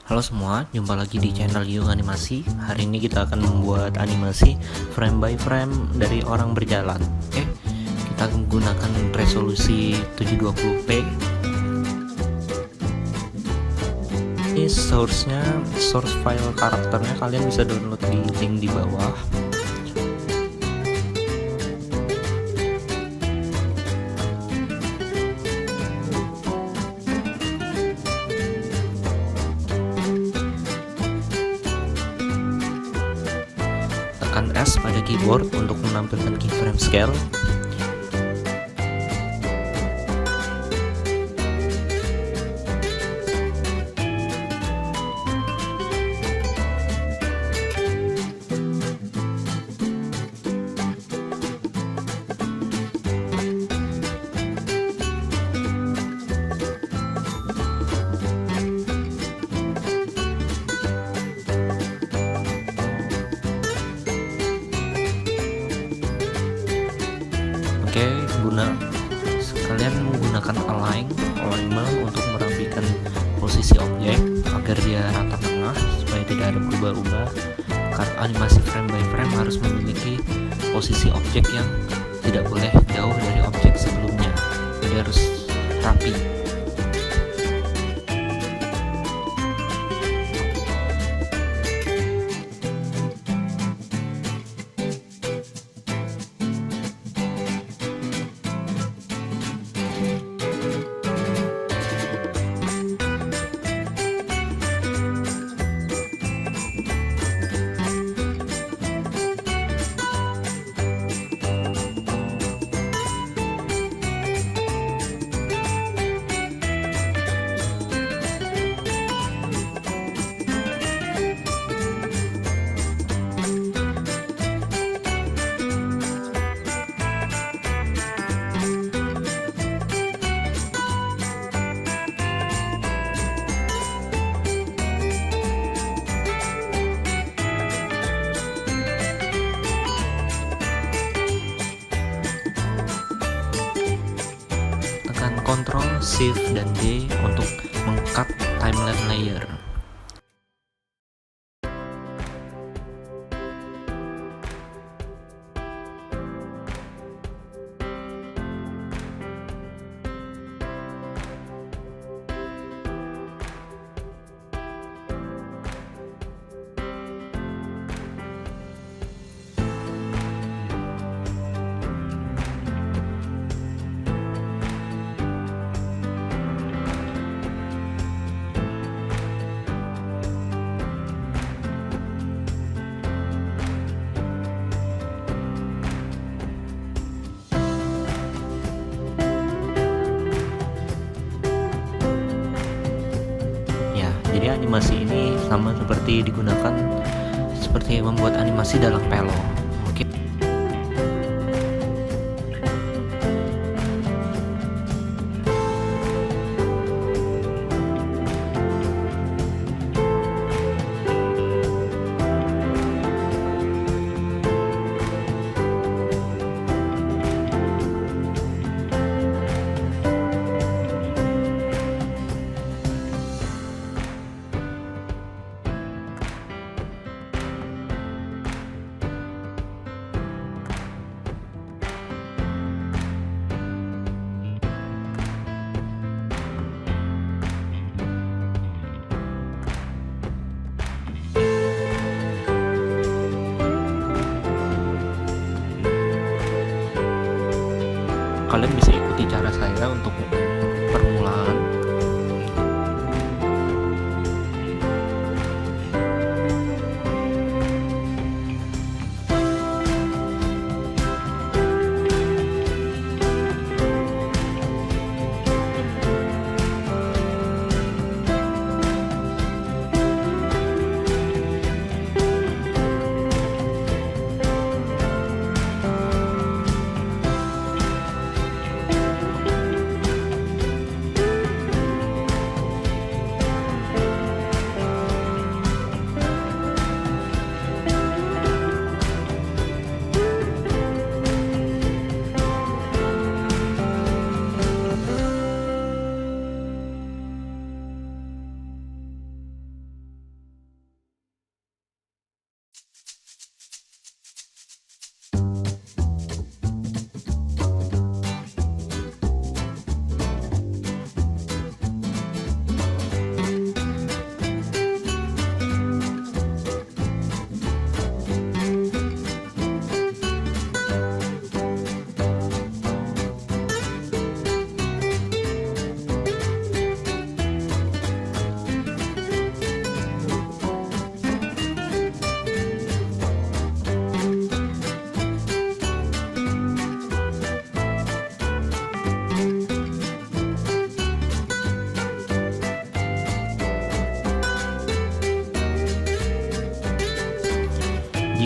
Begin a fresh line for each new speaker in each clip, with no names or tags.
Halo semua, jumpa lagi di channel Juga Animasi. Hari ini kita akan membuat animasi frame by frame dari orang berjalan. Oke, kita menggunakan resolusi 720p. Ini source file karakternya kalian bisa download di link di bawah. Tekan S pada keyboard untuk menampilkan keyframe scale. Oke, kalian menggunakan alignment untuk merapikan posisi objek agar dia rata tengah supaya tidak ada berubah-ubah. Karena animasi frame by frame harus memiliki posisi objek yang tidak boleh jauh dari objek sebelumnya, jadi harus rapi. Ctrl, Shift, dan D untuk meng-cut timeline layer. Jadi animasi ini sama seperti digunakan seperti membuat animasi Dalang Pelo. Oke. Kalian bisa ikuti cara saya untuk permulaan.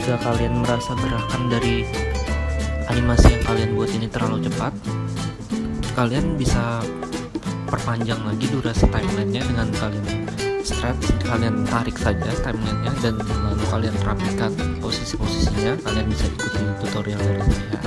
Jika kalian merasa gerakan dari animasi yang kalian buat ini terlalu cepat, kalian bisa perpanjang lagi durasi timelinenya dengan kalian tarik saja timelinenya dan lalu kalian rapikan posisi-posisinya. Kalian bisa ikuti tutorial dari saya.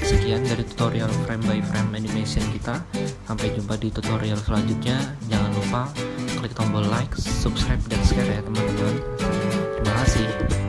Sekian dari tutorial frame by frame animation kita. Sampai jumpa di tutorial selanjutnya. Jangan lupa klik tombol like, subscribe, dan share ya teman-teman. Terima kasih.